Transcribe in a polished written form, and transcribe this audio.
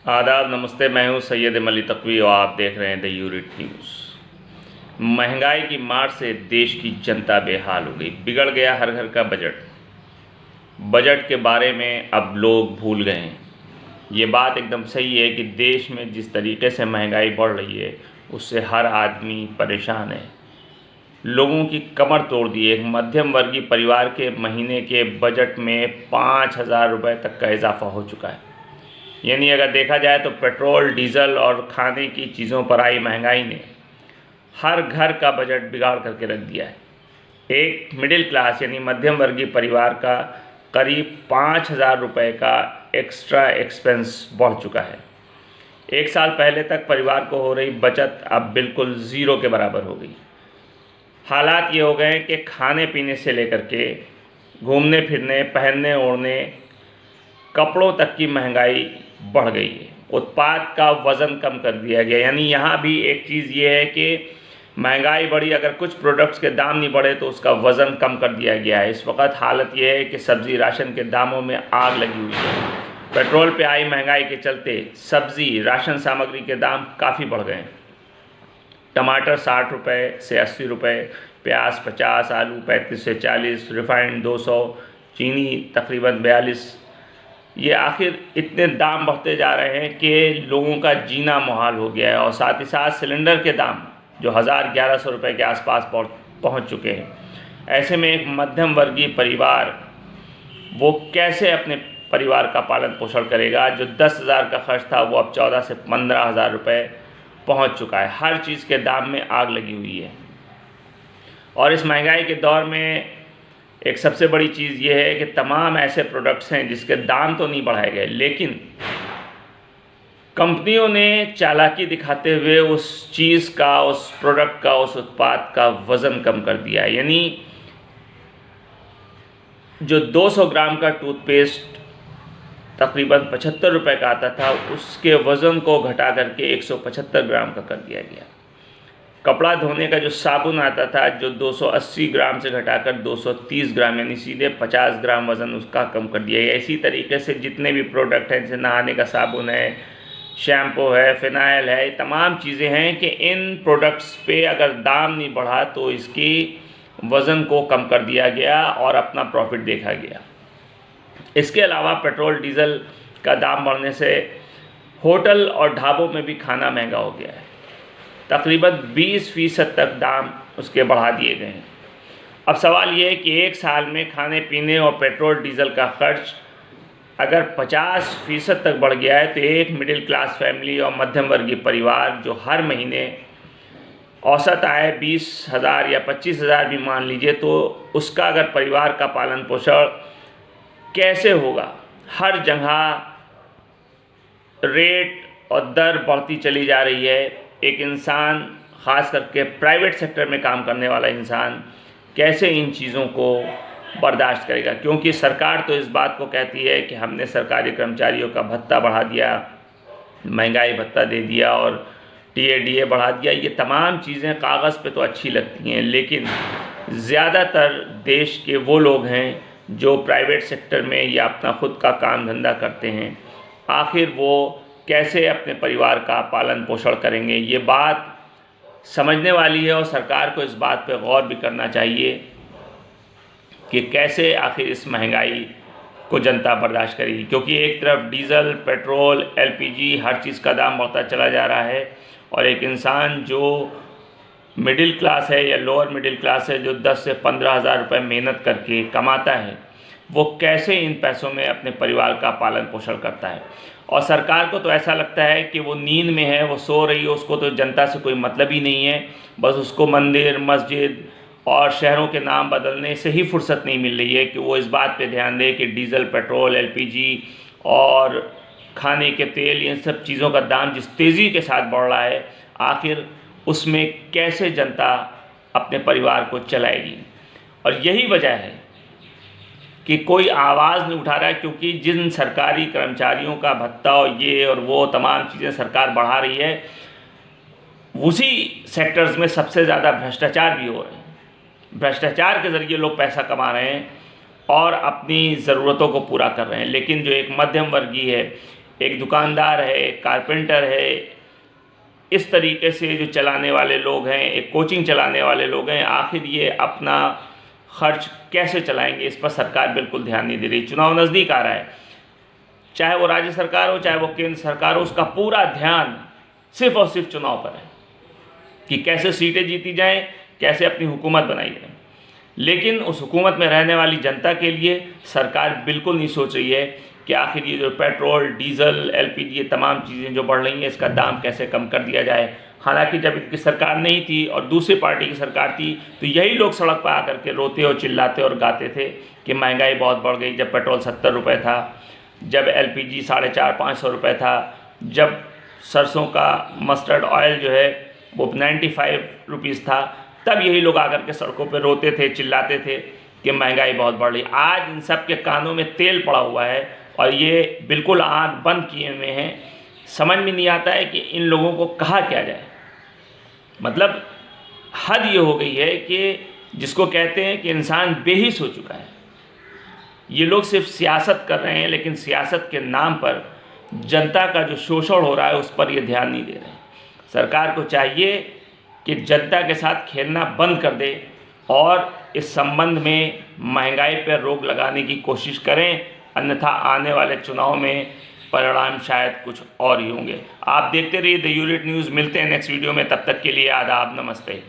आदाब, नमस्ते। मैं हूं सैयद अली तकवी और आप देख रहे हैं द यूनिट न्यूज़। महंगाई की मार से देश की जनता बेहाल हो गई। बिगड़ गया हर घर का बजट। बजट के बारे में अब लोग भूल गए हैं। ये बात एकदम सही है कि देश में जिस तरीके से महंगाई बढ़ रही है उससे हर आदमी परेशान है। लोगों की कमर तोड़ दी। एक मध्यम वर्गीय परिवार के महीने के बजट में 5,000 रुपये तक का इजाफा हो चुका है। यानी अगर देखा जाए तो पेट्रोल, डीजल और खाने की चीज़ों पर आई महंगाई ने हर घर का बजट बिगाड़ करके रख दिया है। एक मिडिल क्लास यानी मध्यम वर्गीय परिवार का करीब 5,000 रुपये का एक्स्ट्रा एक्सपेंस बढ़ चुका है। एक साल पहले तक परिवार को हो रही बचत अब बिल्कुल ज़ीरो के बराबर हो गई। हालात ये हो गए हैं कि खाने पीने से लेकर के घूमने फिरने, पहनने ओढ़ने, कपड़ों तक की महंगाई बढ़ गई है। उत्पाद का वज़न कम कर दिया गया। यानी यहाँ भी एक चीज़ ये है कि महंगाई बढ़ी, अगर कुछ प्रोडक्ट्स के दाम नहीं बढ़े तो उसका वज़न कम कर दिया गया है। इस वक्त हालत ये है कि सब्ज़ी राशन के दामों में आग लगी हुई है। पेट्रोल पे आई महंगाई के चलते सब्ज़ी राशन सामग्री के दाम काफ़ी बढ़ गए हैं। टमाटर 60 रुपये से 80 रुपये, प्याज 50, आलू 35 से 40, रिफाइंड 200, चीनी तकरीबन 42। ये आखिर इतने दाम बढ़ते जा रहे हैं कि लोगों का जीना मुहाल हो गया है। और साथ ही साथ सिलेंडर के दाम जो 1,000-1,100 रुपये के आसपास पहुंच चुके हैं। ऐसे में एक मध्यम वर्गीय परिवार वो कैसे अपने परिवार का पालन पोषण करेगा। जो 10,000 का खर्च था वो अब 14 से 15,000 रुपये पहुँच चुका है। हर चीज़ के दाम में आग लगी हुई है। और इस महंगाई के दौर में एक सबसे बड़ी चीज़ ये है कि तमाम ऐसे प्रोडक्ट्स हैं जिसके दाम तो नहीं बढ़ाए गए, लेकिन कंपनियों ने चालाकी दिखाते हुए उस चीज़ का, उस प्रोडक्ट का, उस उत्पाद का वज़न कम कर दिया है। यानी जो 200 ग्राम का टूथपेस्ट तकरीबन 75 रुपये का आता था, उसके वज़न को घटा करके 175 ग्राम का कर दिया गया। कपड़ा धोने का जो साबुन आता था, जो 280 ग्राम से घटाकर 230 ग्राम यानी सीधे 50 ग्राम वज़न उसका कम कर दिया गया। इसी तरीके से जितने भी प्रोडक्ट हैं, जैसे नहाने का साबुन है, शैम्पू है, फिनाइल है, तमाम चीज़ें हैं कि इन प्रोडक्ट्स पे अगर दाम नहीं बढ़ा तो इसकी वज़न को कम कर दिया गया और अपना प्रॉफिट देखा गया। इसके अलावा पेट्रोल डीजल का दाम बढ़ने से होटल और ढाबों में भी खाना महंगा हो गया है। तकरीबन 20% तक दाम उसके बढ़ा दिए गए हैं। अब सवाल ये है कि एक साल में खाने पीने और पेट्रोल डीजल का खर्च अगर 50% तक बढ़ गया है तो एक मिडिल क्लास फैमिली और मध्यम वर्गीय परिवार जो हर महीने औसत आय 20,000 या 25,000 भी मान लीजिए, तो उसका अगर परिवार का पालन पोषण कैसे होगा। हर जगह रेट और दर बढ़ती चली जा रही है। एक इंसान, ख़ास करके प्राइवेट सेक्टर में काम करने वाला इंसान, कैसे इन चीज़ों को बर्दाश्त करेगा। क्योंकि सरकार तो इस बात को कहती है कि हमने सरकारी कर्मचारियों का भत्ता बढ़ा दिया, महंगाई भत्ता दे दिया और टीए बढ़ा दिया। ये तमाम चीज़ें कागज़ पे तो अच्छी लगती हैं, लेकिन ज़्यादातर देश के वो लोग हैं जो प्राइवेट सेक्टर में या अपना खुद का काम धंधा करते हैं, आखिर वो कैसे अपने परिवार का पालन पोषण करेंगे। ये बात समझने वाली है और सरकार को इस बात पे गौर भी करना चाहिए कि कैसे आखिर इस महंगाई को जनता बर्दाश्त करेगी। क्योंकि एक तरफ डीज़ल, पेट्रोल, एलपीजी, हर चीज़ का दाम बढ़ता चला जा रहा है और एक इंसान जो मिडिल क्लास है या लोअर मिडिल क्लास है, जो 10 से 15,000 रुपये मेहनत करके कमाता है, वो कैसे इन पैसों में अपने परिवार का पालन पोषण करता है। और सरकार को तो ऐसा लगता है कि वो नींद में है, वो सो रही है, उसको तो जनता से कोई मतलब ही नहीं है। बस उसको मंदिर, मस्जिद और शहरों के नाम बदलने से ही फुर्सत नहीं मिल रही है कि वो इस बात पे ध्यान दे कि डीज़ल, पेट्रोल, एलपीजी और खाने के तेल, इन सब चीज़ों का दाम जिस तेज़ी के साथ बढ़ रहा है, आखिर उसमें कैसे जनता अपने परिवार को चलाएगी। और यही वजह है कि कोई आवाज़ नहीं उठा रहा है। क्योंकि जिन सरकारी कर्मचारियों का भत्ता और ये और वो तमाम चीज़ें सरकार बढ़ा रही है, उसी सेक्टर्स में सबसे ज़्यादा भ्रष्टाचार भी हो रहे हैं। भ्रष्टाचार के ज़रिए लोग पैसा कमा रहे हैं और अपनी ज़रूरतों को पूरा कर रहे हैं। लेकिन जो एक मध्यम वर्गीय है, एक दुकानदार है, एक कारपेंटर है, इस तरीके से जो चलाने वाले लोग हैं, एक कोचिंग चलाने वाले लोग हैं, आखिर ये अपना खर्च कैसे चलाएंगे, इस पर सरकार बिल्कुल ध्यान नहीं दे रही। चुनाव नज़दीक आ रहा है, चाहे वो राज्य सरकार हो चाहे वो केंद्र सरकार हो, उसका पूरा ध्यान सिर्फ और सिर्फ चुनाव पर है कि कैसे सीटें जीती जाएं, कैसे अपनी हुकूमत बनाई जाए। लेकिन उस हुकूमत में रहने वाली जनता के लिए सरकार बिल्कुल नहीं सोच रही है कि आखिर ये जो पेट्रोल, डीजल, एलपीजी, ये तमाम चीज़ें जो बढ़ रही हैं, इसका दाम कैसे कम कर दिया जाए। हालांकि जब इनकी सरकार नहीं थी और दूसरी पार्टी की सरकार थी तो यही लोग सड़क पर आकर के रोते और चिल्लाते और गाते थे कि महंगाई बहुत बढ़ गई। जब पेट्रोल 70 रुपये था, जब एलपीजी 450-500 रुपये था, जब सरसों का मस्टर्ड ऑयल जो है वो 95 रुपीज़ था, तब यही लोग आकर के सड़कों पे रोते थे, चिल्लाते थे कि महंगाई बहुत बढ़ रही। आज इन सब के कानों में तेल पड़ा हुआ है और ये बिल्कुल आँख बंद किए हुए हैं। समझ में नहीं आता है कि इन लोगों को कहा क्या जाए। मतलब हद ये हो गई है कि जिसको कहते हैं कि इंसान बेहिस हो चुका है। ये लोग सिर्फ सियासत कर रहे हैं, लेकिन सियासत के नाम पर जनता का जो शोषण हो रहा है उस पर ये ध्यान नहीं दे रहे हैं। सरकार को चाहिए कि जनता के साथ खेलना बंद कर दे और इस संबंध में महंगाई पर रोक लगाने की कोशिश करें, अन्यथा आने वाले चुनाव में परिणाम शायद कुछ और ही होंगे। आप देखते रहिए द यूनिट न्यूज़। मिलते हैं नेक्स्ट वीडियो में, तब तक के लिए आदाब, नमस्ते।